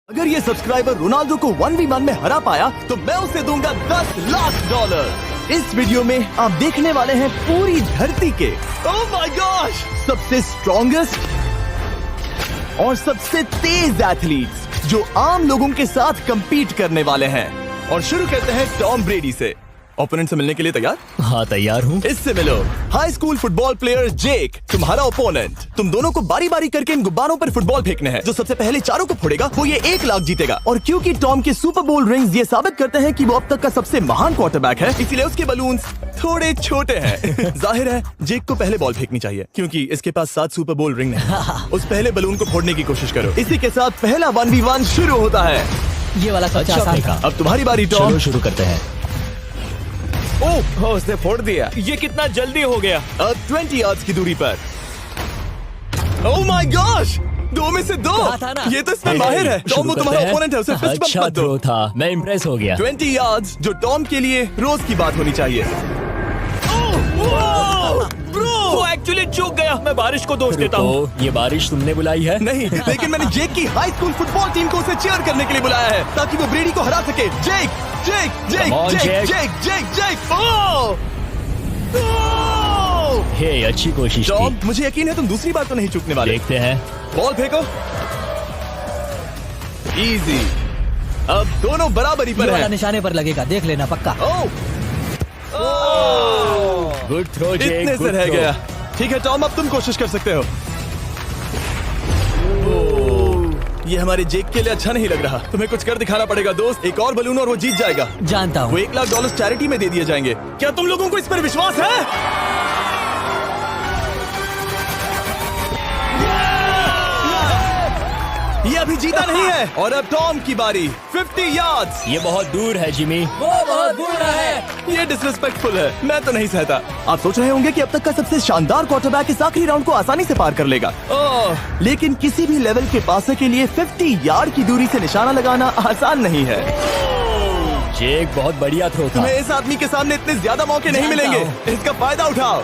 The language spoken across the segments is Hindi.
अगर ये सब्सक्राइबर रोनाल्डो को 1v1 में हरा पाया तो मैं उसे दूंगा $10 लाख। इस वीडियो में आप देखने वाले हैं पूरी धरती के ओह माय गॉश सबसे स्ट्रॉन्गेस्ट और सबसे तेज एथलीट्स जो आम लोगों के साथ compete करने वाले हैं। और शुरू करते हैं टॉम ब्रेडी से। ओपोनेंट से मिलने के लिए तैयार? हाँ तैयार हूँ। इससे मिलो। हाई स्कूल फुटबॉल प्लेयर जेक तुम्हारा ओपोनेंट। तुम दोनों को बारी बारी करके इन गुब्बारों पर फुटबॉल फेंकने हैं। जो सबसे पहले चारों को फोड़ेगा वो ये 1 लाख जीतेगा। और क्योंकि टॉम के सुपर बोल रिंग्स ये साबित करते हैं कि वो अब तक का सबसे महान क्वार्टरबैक है, इसीलिए उसके बलून्स थोड़े छोटे हैं। जाहिर है जेक को पहले बॉल फेंकनी चाहिए क्योंकि इसके पास 7 सुपर बोल रिंग है। उस पहले बलून को फोड़ने की कोशिश करो। इसी के साथ पहला 1v1 शुरू होता है। ये वाला सबसे आसान था। अब तुम्हारी बारी टॉम। चलो शुरू करते हैं। ओह उसने फोड़ दिया। ये कितना जल्दी हो गया। अब 20 यार्ड्स की दूरी पर। ओह माय गॉश 2 में से 2। ये तो इसमें माहिर है। टॉम वो तुम्हारा ओपोनेंट है, उसे फिस्ट बम्प मत दो। थ्रो था, मैं इम्प्रेस हो गया। 20 यार्ड्स जो टॉम के लिए रोज की बात होनी चाहिए। वो एक्चुअली चूक गया। मैं बारिश को दोष देता हूँ। ये बारिश तुमने बुलाई है? नहीं, लेकिन मैंने जेक की हाई स्कूल फुटबॉल टीम को उसे चीयर करने के लिए बुलाया है ताकि वो ब्रेडी को हरा सके। जेक जेक जेक जेक जेक जेक जेक। हे अच्छी कोशिश टॉम थी। मुझे यकीन है तुम दूसरी बार तो नहीं चूकने वाले। देखते हैं। बॉल फेंको। इजी। अब दोनों बराबरी पर हैं। निशाने पर लगेगा, देख लेना पक्का। गुड थ्रो जेक। इतने से रह गया। ठीक है टॉम अब तुम कोशिश कर सकते हो। ये हमारे जेक के लिए अच्छा नहीं लग रहा। तुम्हें कुछ कर दिखाना पड़ेगा दोस्त। एक और बलून और वो जीत जाएगा। जानता वो हूँ। $1 लाख चैरिटी में दे दिए जाएंगे। क्या तुम लोगों को इस पर विश्वास है? ये अभी जीता नहीं है। और अब टॉम की बारी। 50 यार्ड्स। ये बहुत दूर है जिमी। वो बहुत दूर है। ये डिसरिस्पेक्टफुल है। मैं तो नहीं सहता। आप सोच रहे होंगे कि अब तक का सबसे शानदार क्वार्टरबैक इस आखिरी राउंड को आसानी से पार कर लेगा। लेकिन किसी भी लेवल के पासर के लिए 50 यार्ड की दूरी से निशाना लगाना आसान नहीं है। जेक बहुत बढ़िया थ्रो था। तुम्हें इस आदमी के सामने इतने ज्यादा मौके नहीं मिलेंगे। इसका फायदा उठाओ।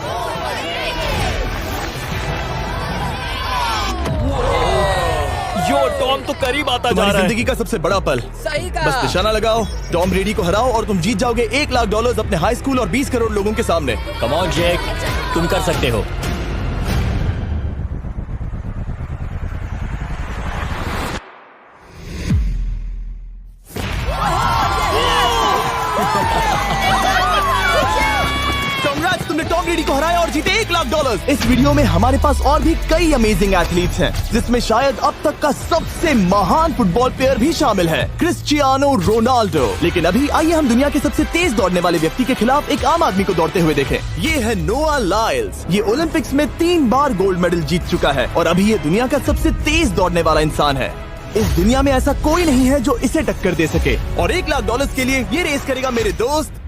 यो टॉम तो करीब आता जा तुम्हारी रहा है। जिंदगी का सबसे बड़ा पल। सही कहा। बस निशाना लगाओ, टॉम ब्रेडी को हराओ और तुम जीत जाओगे $1 लाख अपने हाई स्कूल और 20 करोड़ लोगों के सामने। कम ऑन जेक, तुम कर सकते हो। Congrats, तुमने टॉम ब्रेडी को हराया और जीते $1 लाख। इस वीडियो में हमारे पास और भी कई अमेजिंग एथलीट्स हैं, जिसमें शायद अब तक का सबसे महान फुटबॉल प्लेयर भी शामिल है, क्रिस्टियानो रोनाल्डो। लेकिन अभी आइए हम दुनिया के सबसे तेज दौड़ने वाले व्यक्ति के खिलाफ एक आम आदमी को दौड़ते हुए देखें। ये है नोआ लाइल्स। ये ओलंपिक्स में 3 बार गोल्ड मेडल जीत चुका है और अभी ये दुनिया का सबसे तेज दौड़ने वाला इंसान है। इस दुनिया में ऐसा कोई नहीं है जो इसे टक्कर दे सके। और $1 लाख के लिए ये रेस करेगा मेरे दोस्त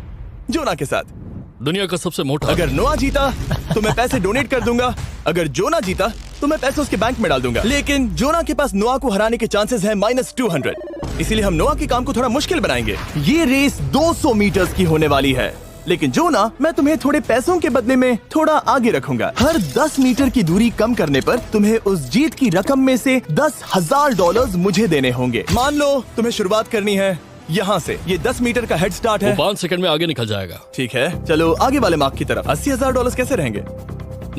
जोना के साथ। दुनिया का सबसे मोटा। अगर नोआ जीता तो मैं पैसे डोनेट कर दूंगा। अगर जोना जीता तो मैं पैसे उसके बैंक में डाल दूंगा। लेकिन जोना के पास नोआ को हराने के चांसेस हैं -200। इसीलिए हम नोआ के काम को थोड़ा मुश्किल बनाएंगे। ये रेस 200 मीटर्स की होने वाली है। लेकिन जोना मैं तुम्हें थोड़े पैसों के बदले में थोड़ा आगे रखूंगा। हर 10 मीटर की दूरी कम करने पर तुम्हें उस जीत की रकम में से $10,000 मुझे देने होंगे। मान लो तुम्हें शुरुआत करनी है यहाँ से। ये 10 मीटर का हेड स्टार्ट है। 5 सेकंड में आगे निकल जाएगा। ठीक है चलो आगे वाले मार्क की तरफ। $80,000 कैसे रहेंगे?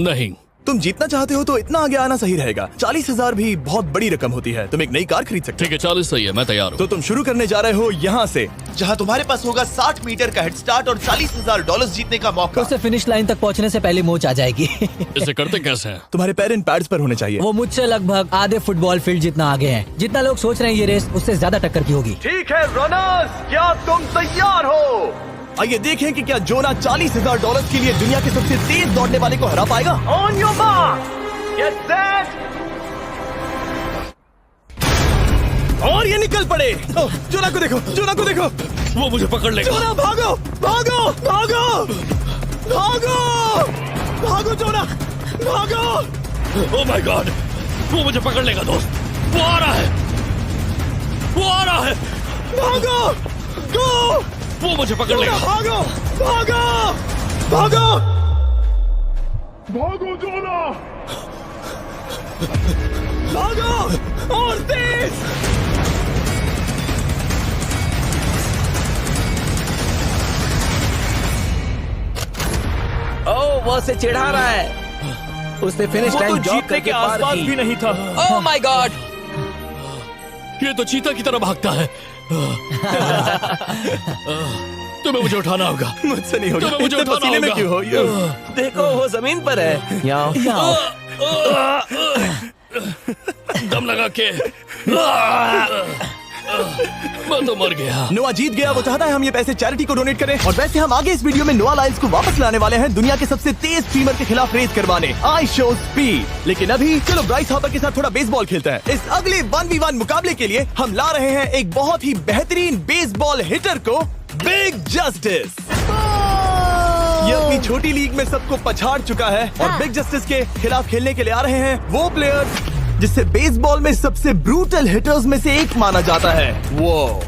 नहीं, तुम जीतना चाहते हो तो इतना आगे आना सही रहेगा। 40,000 भी बहुत बड़ी रकम होती है। तुम एक नई कार खरीद सकते ठीक है 40 सही है, मैं तैयार हो। हूँ। तो तुम शुरू करने जा रहे हो यहाँ से, जहाँ तुम्हारे पास होगा 60 मीटर का हेड स्टार्ट और $40,000 जीतने का मौका। उसे फिनिश लाइन तक पहुँचने से पहले मोच आ जाएगी। इसे करते कैसे हैं? तुम्हारे पैर इन पैड्स पर होने चाहिए। वो मुझसे लगभग आधे फुटबॉल फील्ड जितना आगे हैं। जितना लोग सोच रहे हैं ये रेस उससे ज्यादा टक्कर की होगी। ठीक है रनर्स, क्या तुम तैयार हो? आइए देखें कि क्या जोना $40,000 के लिए दुनिया के सबसे तेज दौड़ने वाले को हरा पाएगा। On your mark, get set, और ये निकल पड़े। जोना को देखो, जोना को देखो। वो मुझे पकड़ लेगा। जोना भागो भागो भागो भागो भागो जोना भागो। ओह माय गॉड, वो मुझे पकड़ लेगा दोस्त। वो आ रहा है, वो आ रहा है। भागो गो। वो मुझे पकड़ लेगा। भागो भागो भागो भागो जोना। भागो और तेज। वो उसे चिढ़ा रहा है। उसने फिनिश वो तो लाइन जॉब जीतने के करके पार आसपास भी की। नहीं था। Oh my God! ये तो चीता की तरह भागता है। तुम्हें मुझे उठाना होगा। मुझसे नहीं होगा। तुम्हें मुझे इतने उठाना पसीने में होगा। क्यों हो? देखो वो जमीन पर है। याओ। दम लगा के मैं तो मर गया। नोआ जीत गया। वो चाहता है हम ये पैसे चैरिटी को डोनेट करें। और वैसे हम आगे इस वीडियो में नोआ लाइल्स को वापस लाने वाले हैं दुनिया के सबसे तेज स्ट्रीमर के खिलाफ रेस करवाने। I show speed. लेकिन अभी चलो ब्राइस हापर के साथ थोड़ा बेसबॉल खेलते हैं। इस अगले 1v1 मुकाबले के लिए हम ला रहे हैं एक बहुत ही बेहतरीन बेसबॉल हिटर को, बिग जस्टिस। ये अपनी छोटी लीग में सबको पछाड़ चुका है और बिग जस्टिस के खिलाफ खेलने के लिए आ रहे हैं वो प्लेयर जिसे बेसबॉल में सबसे ब्रूटल हिटर्स में से एक माना जाता है। वो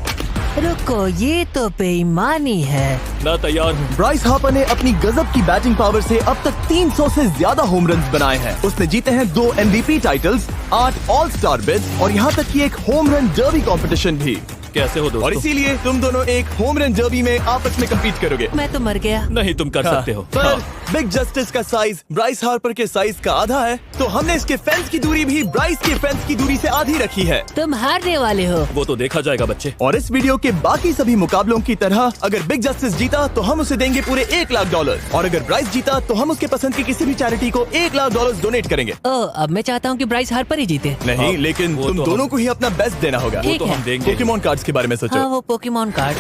रुको, ये तो बेईमानी है। मैं तैयार हूँ। ब्राइस हापर ने अपनी गजब की बैटिंग पावर से अब तक 300 से ज्यादा होम रन्स बनाए हैं। उसने जीते हैं 2 MVP titles, 8 all star bids और यहाँ तक कि एक होम रन डर्बी कंपटीशन भी। कैसे हो और दोस्तों? इसीलिए तुम दोनों एक होम रन डर्बी में आपस में कम्पीट करोगे। मैं तो मर गया। नहीं, तुम कर सकते हो। पर बिग जस्टिस का साइज ब्राइस हार्पर के साइज का आधा है, तो हमने इसके फेंस की दूरी भी ब्राइस के फेंस की दूरी से आधी रखी है। तुम हारने वाले हो। वो तो देखा जाएगा बच्चे। और इस वीडियो के बाकी सभी मुकाबलों की तरह अगर बिग जस्टिस जीता तो हम उसे देंगे पूरे $1 लाख और अगर ब्राइस जीता तो हम उसके पसंद की किसी भी चैरिटी को $1 लाख डोनेट करेंगे। ओह, अब मैं चाहता हूँ कि ब्राइस हार्पर ही जीते। नहीं, हाँ, लेकिन वो तुम तो दोनों हम- को ही अपना बेस्ट देना होगा। वो ठीक तो है। हम देंगे। पोकेमॉन कार्ड्स के बारे में सोचो। हाँ, वो पोकेमॉन कार्ड।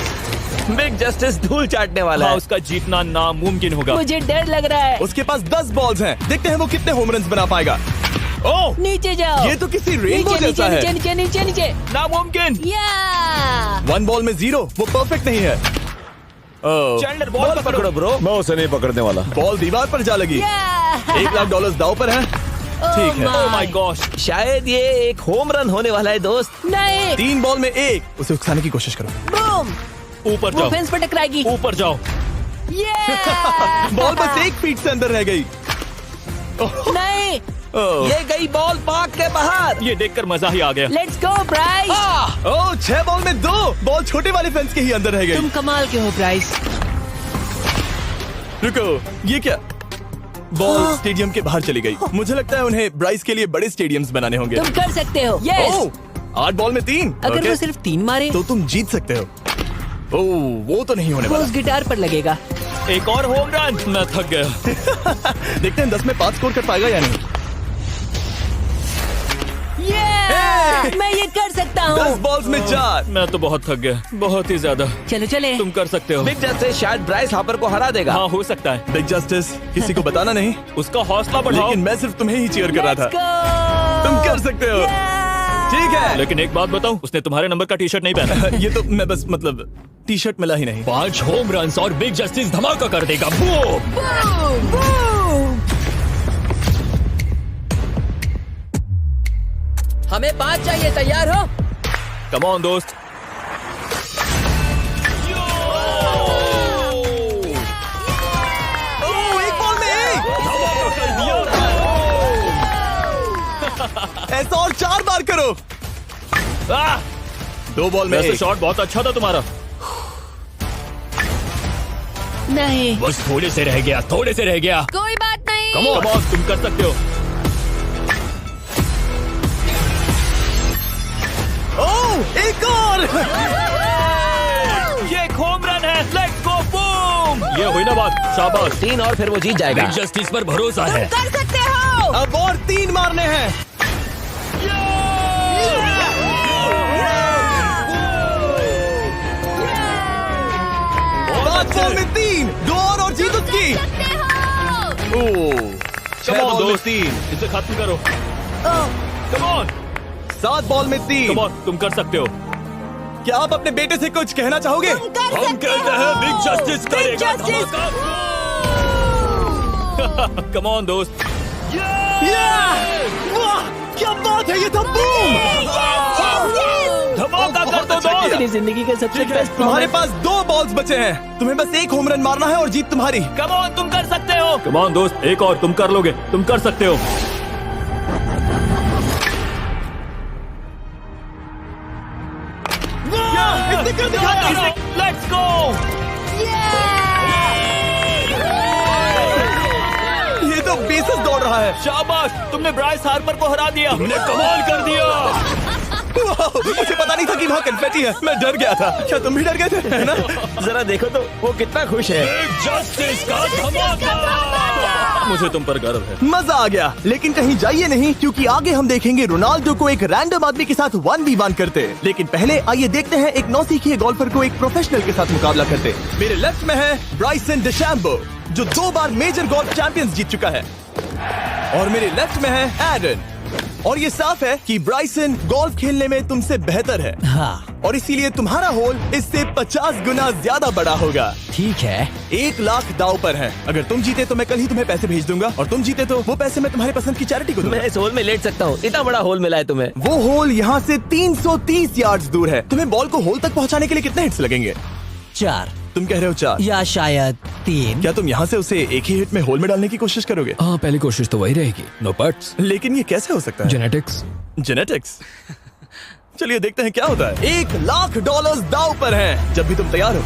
बिग जस्टिस धूल चाटने वाला हाँ, है। उसका जीतना नामुमकिन होगा। मुझे डर लग रहा है। उसके पास 10 बॉल्स हैं। देखते हैं वो कितने होम रन बना पाएगा। ओह, नीचे जाओ। ये तो किसी रेनबो नीचे जैसा नीचे है। नीचे नीचे नीचे। नामुमकिन। या 1 बॉल में 0, वो परफेक्ट नहीं है। ओह, चैंडलर बॉल पकड़ो ब्रो। मैं उसे नहीं पकड़ने वाला। बॉल दीवार पर जा लगी। $1 लाख दाव पर है। ठीक है। ओह माय गॉश। शायद ये एक होम रन होने वाला है दोस्त। नहीं। 3 बॉल में 1, उसे उकसाने की कोशिश करो। बूम। ऊपर वो जाओ। फेंस पर टकराएगी। ऊपर जाओ। बॉल बस 1 फीट से अंदर रह गई। नहीं। ओह, ये गई बॉल पार्क के बाहर। ये देखकर मजा ही आ गया। Let's go Bryce. Oh, 6 ball में 2, बॉल छोटे वाले फेंस के ही अंदर रह गई। तुम कमाल के हो ब्राइस। रुको, ये क्या? बॉल स्टेडियम के बाहर चली गई। मुझे लगता है उन्हें ब्राइस के लिए बड़े स्टेडियम्स बनाने होंगे। तुम कर सकते हो। यस। ओह, 8 बॉल में 3। अगर ओके, वो सिर्फ 3 मारे तो तुम जीत सकते हो। ओह, वो तो नहीं होने वो वाला। उस गिटार पर लगेगा। एक और होम रन। मैं थक गया। देखते हैं 10 में 5 स्कोर कर पाएगा या नहीं। मैं ये कर सकता 10 हूँ। बॉल्स में 4। मैं तो बहुत थक गया, बहुत ही ज्यादा। चलो चले। तुम कर सकते हो। बिग जस्टिस शायद ब्राइस हापर को हरा देगा। हाँ, हो सकता है। बिग जस्टिस किसी को बताना नहीं, उसका हौसला बढ़ाओ। लेकिन मैं सिर्फ तुम्हें ही चीयर कर रहा Let's था। go! तुम कर सकते हो। ठीक है। लेकिन एक बात बताऊं, उसने तुम्हारे नंबर का टी शर्ट नहीं पहना। ये तो मैं बस मतलब टी शर्ट मिला ही नहीं। 5 होम रन और बिग जस्टिस धमाका कर देगा। बूम! हमें 5 चाहिए। तैयार हो? कम ऑन दोस्त। ओह, 1 बॉल में 1। ऐसा और 4 बार करो। 2 बॉल में वैसे 1। शॉट बहुत अच्छा था तुम्हारा। नहीं। बस थोड़े से रह गया, थोड़े से रह गया। कोई बात नहीं। कम ऑन, तुम कर सकते हो। ओह, एक और। ये एक होम रन है। Let's go, boom! ये हुई ना बात। शाबाश। 3 और फिर वो जीत जाएगा। बिग जस्टिस पर भरोसा है। कर सकते हो। अब और 3 मारने हैं। 5 बॉल में 3, 2 और जीत उसकी। ओह, 6 Come on, बॉल में दोस्त। 3, इसे खत्म करो। कम ऑन, 7 बॉल में 3। कम ऑन, तुम कर सकते हो। क्या आप अपने बेटे से कुछ कहना चाहोगे? हम कहते हैं बिग जस्टिस करेगा धमाका। कम ऑन दोस्त। वाह, क्या बात है, ये था बूम। धमाका कर दो अच्छा किया। मेरी जिंदगी का सबसे ठीक है, बेस्ट तुम्हारे पास 2 बॉल्स बचे हैं। तुम्हें बस 1 होम रन मारना है और जीत तुम्हारी। कम ऑन, तुम कर सकते हो। कम ऑन दोस्त, एक और, तुम कर लोगे, तुम कर सकते हो। इसने कर दिखाया। Let's go. बेसिस दौड़ रहा है। शाबाश, तुमने ब्राइस हार्पर को हरा दिया। तुमने कमाल कर दिया। वाह, मुझे पता नहीं था कि वहाँ कन्फेटी है। मैं डर गया था। क्या तुम भी डर गए थे, है ना? जरा देखो तो वो कितना खुश है। जस्टिस का धमाका। मुझे तुम पर गर्व है। मजा आ गया, लेकिन कहीं जाइए नहीं, क्योंकि आगे हम देखेंगे रोनाल्डो को एक रैंडम आदमी के साथ 1v1 करते। लेकिन पहले आइए देखते हैं एक नौसिखिए गोल्फर को एक प्रोफेशनल के साथ मुकाबला करते। मेरे लेफ्ट में है ब्राइसन डिशैम्बो, जो 2 बार मेजर गोल्फ चैंपियंस जीत चुका है, और मेरे लेफ्ट में है एरन। और ये साफ है कि ब्राइसन गोल्फ खेलने में तुमसे बेहतर है, हाँ और इसीलिए तुम्हारा होल इससे 50 गुना ज्यादा बड़ा होगा। ठीक है। 1 लाख दाव पर है। अगर तुम जीते तो मैं कल ही तुम्हें पैसे भेज दूंगा, और तुम जीते तो वो पैसे मैं तुम्हारे पसंद की चैरिटी को दूंगा। मैं इस होल में लेट सकता हूँ, इतना बड़ा होल मिला है तुम्हें। वो होल यहाँ से 330 यार्ड्स दूर है। तुम्हें बॉल को होल तक पहुँचाने के लिए कितने हिट्स लगेंगे? 4 तुम कह रहे हो 4? या शायद 3। क्या तुम यहाँ से उसे एक ही हिट में होल में डालने की कोशिश करोगे? हाँ, पहली कोशिश तो वही रहेगी। No buts. लेकिन ये कैसे हो सकता है? जेनेटिक्स। जेनेटिक्स। चलिए देखते हैं क्या होता है। $1 लाख दाव पर हैं, जब भी तुम तैयार हो।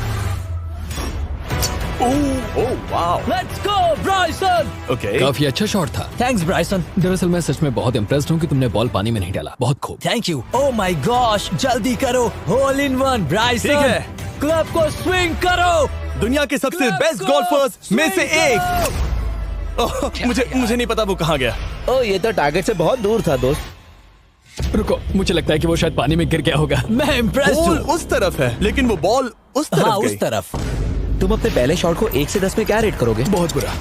Oh wow, let's go Bryson. Okay. काफी अच्छा शॉट था। Thanks Bryson. दरअसल मैं सच में बहुत इम्प्रेस्ड हूँ कि तुमने बॉल पानी में नहीं डाला। बहुत खूब। Thank you. Oh my gosh, जल्दी करो। Hole in one Bryson. ठीक है। क्लब को स्विंग करो। दुनिया के सबसे बेस्ट गोल्फर्स में से एक। ओह, मुझे नहीं पता वो कहाँ गया। ओ, ये तो टारगेट से बहुत दूर था दोस्त। रुको, मुझे लगता है कि वो शायद पानी में गिर गया होगा। मैं इम्प्रेस्ड बॉल हूँ। उस तरफ है, लेकिन वो बॉल उस तरफ हाँ गई। उस तरफ। तुम अपने पहले शॉट को 1 से 10 में क्या रेट करोगे? बहुत बुरा।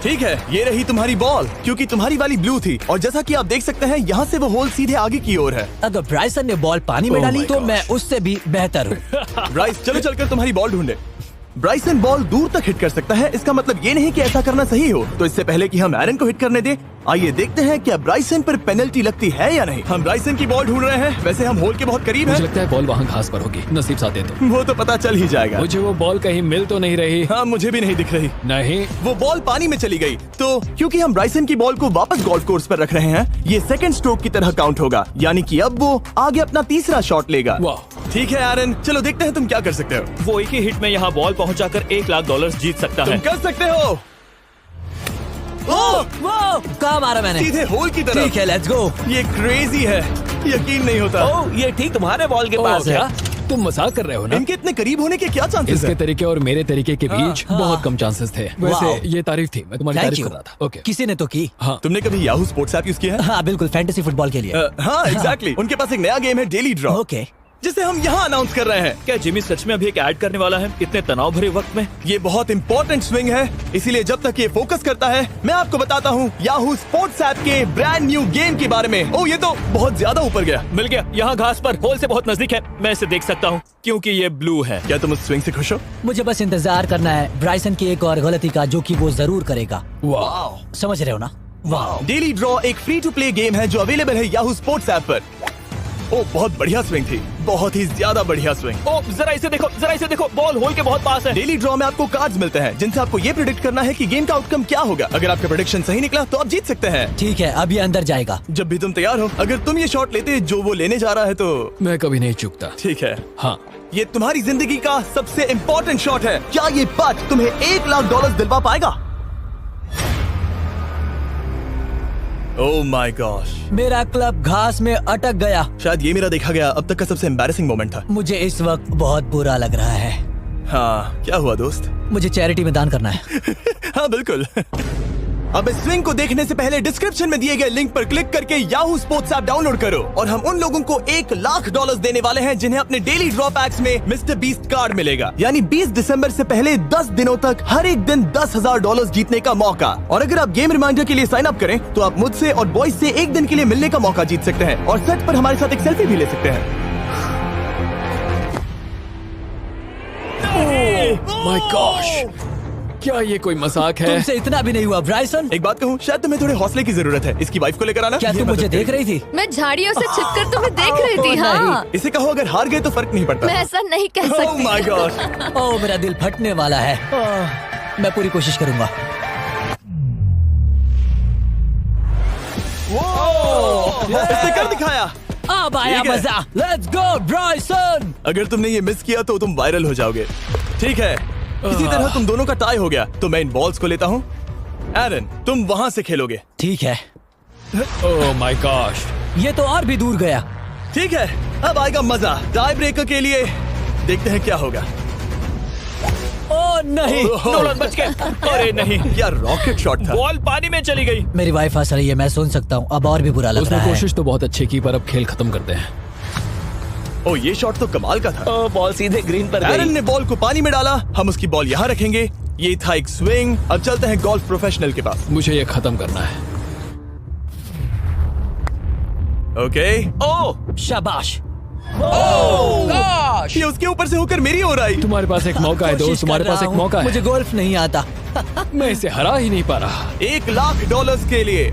ठीक है, ये रही तुम्हारी बॉल, क्योंकि तुम्हारी वाली ब्लू थी, और जैसा कि आप देख सकते हैं यहाँ से वो होल सीधे आगे की ओर है। अगर ब्राइसन ने बॉल पानी में Oh डाली my तो gosh. मैं उससे भी बेहतर हूँ। ब्राइस, चलो चलकर तुम्हारी बॉल ढूंढे। ब्राइसन बॉल दूर तक हिट कर सकता है, इसका मतलब ये नहीं कि ऐसा करना सही हो। तो इससे पहले कि हम एरन को हिट करने दें, आइए देखते हैं क्या ब्राइसन पर पेनल्टी लगती है या नहीं। हम ब्राइसन की बॉल ढूंढ रहे हैं। वैसे हम होल के बहुत करीब मुझे हैं। लगता है बॉल वहाँ घास पर होगी। नसीब साथ दे तो। वो तो पता चल ही जाएगा। मुझे वो बॉल कहीं मिल तो नहीं रही। हाँ, मुझे भी नहीं दिख रही। नहीं। वो बॉल पानी में चली गई। तो क्योंकि हम ब्राइसन की बॉल को वापस गोल्फ कोर्स पर रख रहे हैं, ये सेकंड स्ट्रोक की तरह काउंट होगा, यानी कि अब वो आगे अपना तीसरा शॉट लेगा। वाह। ठीक है एरन, चलो देखते हैं तुम क्या कर सकते हो। वो एक ही हिट में यहाँ बॉल पहुँचाकर $1 लाख जीत सकता तुम है। कर सकते हो। ओह, वो कहाँ मारा मैंने? सीधे होल की तरफ। ठीक है, लेट्स गो। ये क्रेजी है, यकीन नहीं होता। ओ, ये ठीक तुम्हारे बॉल के पास है। क्या तुम मजाक कर रहे हो ना? इनके इतने करीब होने के क्या चांसेस इसके हैं? तरीके और मेरे तरीके के बीच हाँ। बहुत कम चांसेस थे। वाओ। वैसे ये तारीफ थी, मैं तुम्हारी थैंक तारीफ यू। कर रहा था। ओके। किसी ने तो की। हाँ। तुमने कभी याहू स्पोर्ट्स ऐप यूज किया है? हाँ बिल्कुल, फैंटेसी फुटबॉल के लिए। हाँ एग्जैक्टली। उनके पास एक नया गेम है, डेली ड्रॉ, ओके। जिसे हम यहाँ अनाउंस कर रहे हैं। क्या जिमी सच में अभी एक ऐड करने वाला है इतने तनाव भरे वक्त में? ये बहुत इंपॉर्टेंट स्विंग है, इसीलिए जब तक ये फोकस करता है, मैं आपको बताता हूँ याहू स्पोर्ट्स ऐप के ब्रांड न्यू गेम के बारे में। ओह, ये तो बहुत ज्यादा ऊपर गया। मिल गया, यहाँ घास पर होल से बहुत नजदीक है। मैं इसे देख सकता हूँ क्योंकि ये ब्लू है। क्या तुम उस स्विंग से खुश हो? मुझे बस इंतजार करना है ब्राइसन की एक और गलती का, जो कि वो जरूर करेगा। वाह। समझ रहे हो ना? वाह। डेली ड्रॉ एक फ्री टू प्ले गेम है जो अवेलेबल है याहू स्पोर्ट्स ऐप पर। ओह, बहुत बढ़िया स्विंग थी, बहुत ही ज्यादा बढ़िया स्विंग। ओ, जरा इसे देखो, बॉल होल के बहुत पास है। डेली ड्रॉ में आपको कार्ड्स मिलते हैं, जिनसे आपको ये प्रेडिक्ट करना है कि गेम का आउटकम क्या होगा। अगर आपका प्रेडिक्शन सही निकला तो आप जीत सकते हैं। ठीक है, अब ये अंदर जाएगा। जब भी तुम तैयार हो, अगर तुम ये शॉट लेते जो वो लेने जा रहा है तो मैं कभी नहीं चूकता। ठीक है। हाँ। ये तुम्हारी जिंदगी का सबसे इम्पोर्टेंट शॉट है। क्या ये पट तुम्हें $1 लाख दिलवा पाएगा? ओह माय गॉश, मेरा क्लब घास में अटक गया। शायद ये मेरा देखा गया अब तक का सबसे एम्बैरेसिंग मोमेंट था। मुझे इस वक्त बहुत बुरा लग रहा है। हाँ, क्या हुआ दोस्त? मुझे चैरिटी में दान करना है। हाँ बिल्कुल। अब इस स्विंग को देखने से पहले डिस्क्रिप्शन में दिए गए लिंक पर क्लिक करके याहू स्पोर्ट्स ऐप डाउनलोड करो, और हम उन लोगों को $1 लाख देने वाले हैं जिन्हें अपने डेली ड्रॉ पैक्स में मिस्टर बीस्ट कार्ड मिलेगा। यानी 20 दिसंबर से पहले 10 दिनों तक हर एक दिन $10,000 जीतने का मौका। और अगर आप गेम रिमाइंडर के लिए साइन अप करें तो आप मुझसे और बॉयज से एक दिन के लिए मिलने का मौका जीत सकते हैं, और सेट पर हमारे साथ एक सेल्फी भी ले सकते हैं। माय गॉश, क्या ये कोई मजाक है? तुमसे इतना भी नहीं हुआ ब्राइसन। एक बात कहूँ, शायद तुम्हें थोड़े हौसले की जरूरत है। इसकी वाइफ को लेकर आना। क्या ये तुम मुझे मदद देख करेगी। रही थी? मैं झाड़ियों से छिपकर तुम्हें देख रही थी। हाँ, इसे कहो अगर हार गए तो फर्क नहीं पड़ता। मैं ऐसा नहीं कह ओह सकती। My God. ओह, मेरा दिल फटने वाला है। मैं पूरी कोशिश करूंगा। इसने कर दिखाया। अब आया ठीक है। मजा। Let's go Bryson. अगर तुमने ये मिस किया तो तुम वायरल हो जाओगे। ठीक है, इसी तरह तुम दोनों का टाई हो गया, तो मैं इन बॉल्स को लेता हूँ एरन, तुम वहां से खेलोगे। ठीक है, ओह माय गॉश। ये तो और भी दूर गया। ठीक है, अब आएगा मजा। टाई ब्रेकर के लिए देखते हैं क्या होगा। ओ नहीं, नोलन बच गए। अरे नहीं, क्या रॉकेट शॉट था। बॉल पानी में चली गई। मेरी वाइफ हंस रही है, मैं सुन सकता हूँ। अब और भी बुरा लग उसने रहा है। कोशिश तो बहुत अच्छी की, पर अब खेल खत्म करते हैं। ओ, ये शॉट तो कमाल का था। ओ, बॉल सीधे ग्रीन पर एरन गई। ने बॉल को पानी में डाला, हम उसकी बॉल यहाँ रखेंगे। ये था एक स्विंग। अब चलते हैं गोल्फ प्रोफेशनल के पास। मुझे ये खत्म करना है। ओके। ओ शाबाश। ये उसके ऊपर से होकर मेरी ओर आई। तुम्हारे पास एक मौका है दोस्त, कोशिश तुम्हारे कर पास रहा एक हूँ। मौका है। मुझे गोल्फ नहीं आता। मैं इसे हरा ही नहीं पा रहा। $1,00,000 के लिए।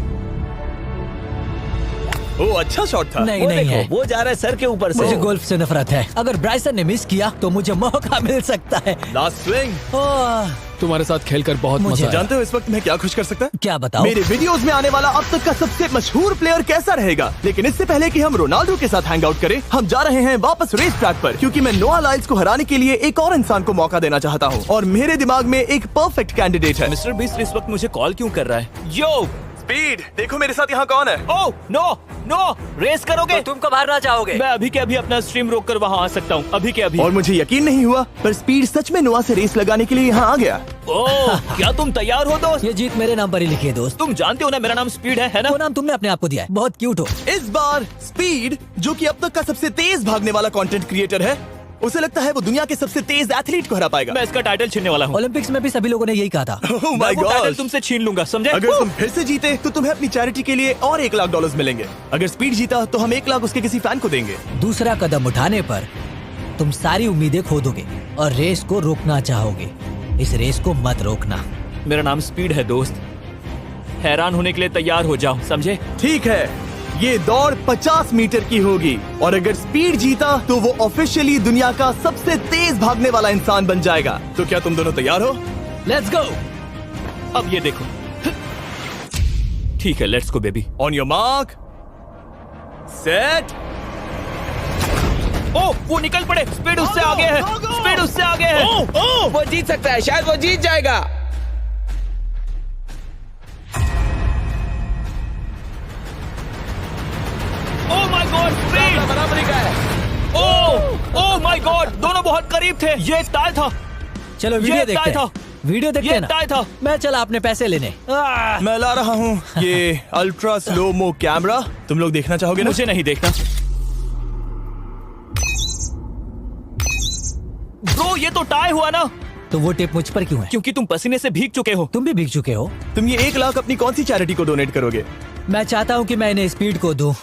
ओ, अच्छा शॉट था। नहीं वो नहीं देखो, है। वो जा रहा है सर के ऊपर से। मुझे गोल्फ से नफरत है। अगर ब्राइसन ने मिस किया तो मुझे मौका मिल सकता है। Last swing. ओह, तुम्हारे साथ खेलकर बहुत मुझे मजा आया। जानते हो इस वक्त मैं क्या खुश कर सकता है? क्या बताओ? मेरे वीडियोस में आने वाला अब तक का सबसे मशहूर प्लेयर कैसा रहेगा। लेकिन इससे पहले कि हम रोनाल्डो के साथ हैंग आउट करें, हम जा रहे हैं वापस रेस ट्रैक पर, क्योंकि मैं नोआ लाइल्स को हराने के लिए एक और इंसान को मौका देना चाहता हूँ। और मेरे दिमाग में एक परफेक्ट कैंडिडेट है। मिस्टर बीस्ट इस वक्त मुझे कॉल क्यों कर रहा है? यो, स्पीड, देखो मेरे साथ यहाँ कौन है। ओ नो नो, रेस करोगे? तुम कब हारना चाहोगे? मैं अभी के अभी अपना स्ट्रीम रोक कर वहाँ आ सकता हूँ, अभी के अभी। और मुझे यकीन नहीं हुआ, पर स्पीड सच में नोआ से रेस लगाने के लिए यहाँ आ गया। ओह, क्या तुम तैयार हो दोस्त? ये जीत मेरे नाम पर ही लिखी है दोस्त। तुम जानते हो ना मेरा नाम स्पीड है ना? वो नाम तुमने अपने आप को दिया है। बहुत क्यूट हो। इस बार स्पीड, जो कि अब तक का सबसे तेज भागने वाला कंटेंट क्रिएटर है, उसे लगता है वो दुनिया के सबसे तेज एथलीट को हरा पाएगा। मैं इसका टाइटल छीनने वाला हूँ। ओलंपिक्स में भी सभी लोगों ने यही कहा था। Oh मैं my वो टाइटल gosh! तुमसे छीन लूंगा, समझे? अगर तुम फिर से जीते तो तुम्हें अपनी चैरिटी के लिए और $1,00,000 मिलेंगे। अगर स्पीड जीता तो हम 1 लाख उसके किसी फैन को देंगे। दूसरा कदम उठाने पर तुम सारी उम्मीदें खो दोगे और रेस को रोकना चाहोगे। इस रेस को मत रोकना। मेरा नाम स्पीड है दोस्त। हैरान होने के लिए तैयार हो जाओ, समझे? ठीक है, ये दौड़ 50 मीटर की होगी और अगर स्पीड जीता तो वो ऑफिशियली दुनिया का सबसे तेज भागने वाला इंसान बन जाएगा। तो क्या तुम दोनों तैयार हो? Let's go. अब ये देखो। ठीक है, let's go baby. On your mark, set. ओ, वो निकल पड़े। स्पीड उससे आगे है। स्पीड उससे आगे है। वो जीत सकता है, शायद वो जीत जाएगा। ओह माय गॉड, स्पीड बराबरी का है। ओह माय गॉड, दोनों बहुत करीब थे। ये टाई था। चलो वीडियो ये देखते टाई हैं। वीडियो देखते ये हैं ना। टाई था। मैं चला अपने पैसे लेने। मैं ला रहा हूँ ये अल्ट्रा स्लो मो कैमरा। तुम लोग देखना चाहोगे ना? मुझे नहीं देखना। ब्रो, ये तो टाई हुआ ना? तो वो टिप मुझ पर क्यों है? क्योंकि तुम पसीने से भीग चुके हो। तुम भी भीग चुके हो। तुम ये 1 लाख अपनी कौन सी चैरिटी को डोनेट करोगे? मैं चाहता हूँ कि मैं इन्हें स्पीड को दूं,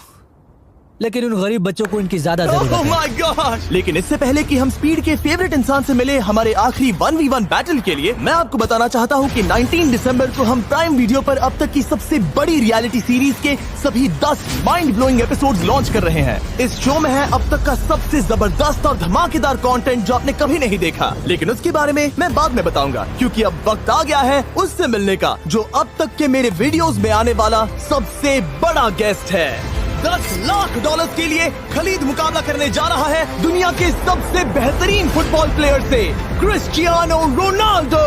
लेकिन उन गरीब बच्चों को इनकी ज्यादा जरूरत Oh है। my gosh! लेकिन इससे पहले कि हम स्पीड के फेवरेट इंसान से मिले हमारे आखिरी 1v1 बैटल के लिए, मैं आपको बताना चाहता हूँ कि 19 दिसंबर को हम प्राइम वीडियो पर अब तक की सबसे बड़ी रियलिटी सीरीज के सभी 10 माइंड ब्लोइंग एपिसोड्स लॉन्च कर रहे हैं। इस शो में है अब तक का सबसे जबरदस्त और धमाकेदार कंटेंट जो आपने कभी नहीं देखा, लेकिन उसके बारे में मैं बाद में बताऊंगा, क्योंकि अब वक्त आ गया है उससे मिलने का जो अब तक के मेरे वीडियोस में आने वाला सबसे बड़ा गेस्ट है। $10,00,000 के लिए खलीद मुकाबला करने जा रहा है दुनिया के सबसे बेहतरीन फुटबॉल प्लेयर से, क्रिस्टियानो रोनाल्डो।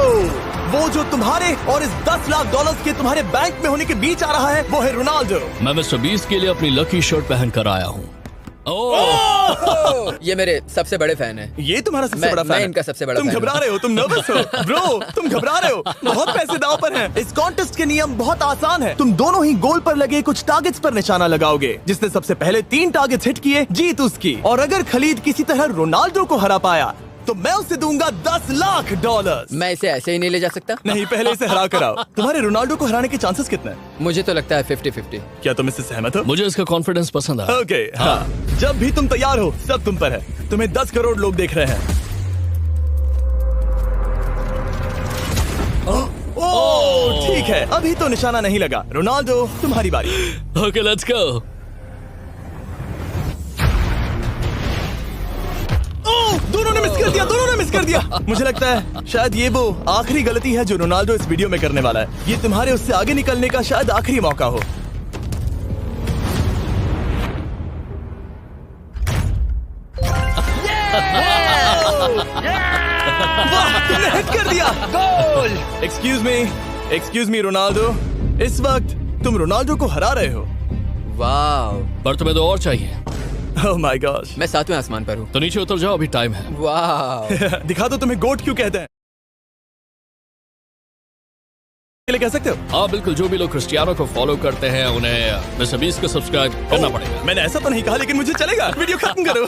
वो जो तुम्हारे और इस $10,00,000 के तुम्हारे बैंक में होने के बीच आ रहा है, वो है रोनाल्डो। मैं मिस्टर बीस्ट के लिए अपनी लकी शर्ट पहन कर आया हूँ। ये मेरे सबसे बड़े फैन है। ये तुम्हारा सबसे मैं- बड़ा फैन मैं है। इनका सबसे बड़ा तुम फैन घबरा हूँ। रहे हो, तुम नर्वस हो ब्रो, तुम घबरा रहे हो। बहुत पैसे दांव पर हैं। इस कॉन्टेस्ट के नियम बहुत आसान है। तुम दोनों ही गोल पर लगे कुछ टारगेट्स पर निशाना लगाओगे। जिसने सबसे पहले 3 टारगेट्स हिट किए, जीत उसकी। और अगर खलीद किसी तरह रोनाल्डो को हरा पाया तो मैं उसे दूंगा $10,00,000। मैं इसे ऐसे ही नहीं ले जा सकता। नहीं, पहले इसे हरा कर आओ। तुम्हारे रोनाल्डो को हराने के चांसेस कितने हैं? मुझे तो लगता है 50-50। क्या तुम इससे सहमत हो? मुझे इसका कॉन्फिडेंस पसंद आया। ओके, हाँ। जब भी तुम तैयार हो, सब तुम पर है। तुम्हें 10 करोड़ लोग देख रहे हैं। ओह, ठीक है, अभी तो निशाना नहीं लगा। रोनाल्डो, तुम्हारी बारी। Okay, let's go. ओह, दोनों ने मिस कर दिया, दोनों ने मिस कर दिया। मुझे लगता है शायद ये वो आखिरी गलती है जो रोनाल्डो इस वीडियो में करने वाला है। ये तुम्हारे उससे आगे निकलने का शायद आखिरी मौका हो। वाह, तुमने हिट कर दिया। Goal. Excuse me, excuse me Ronaldo, इस वक्त तुम रोनाल्डो को हरा रहे हो। वाह, पर तुम्हें तो और चाहिए। Oh my God. मैं 7वें आसमान पर हूँ। तो नीचे उतर जाओ, अभी टाइम है। वाह, दिखा दो तुम्हें गोट क्यों कहते हैं। के लिए कह सकते हो? हाँ बिल्कुल, जो भी लोग क्रिस्टियानो को फॉलो करते हैं उन्हें मिस्टर बीस्ट को सब्सक्राइब करना पड़ेगा। मैंने ऐसा तो नहीं कहा, लेकिन मुझे चलेगा। वीडियो खत्म करो।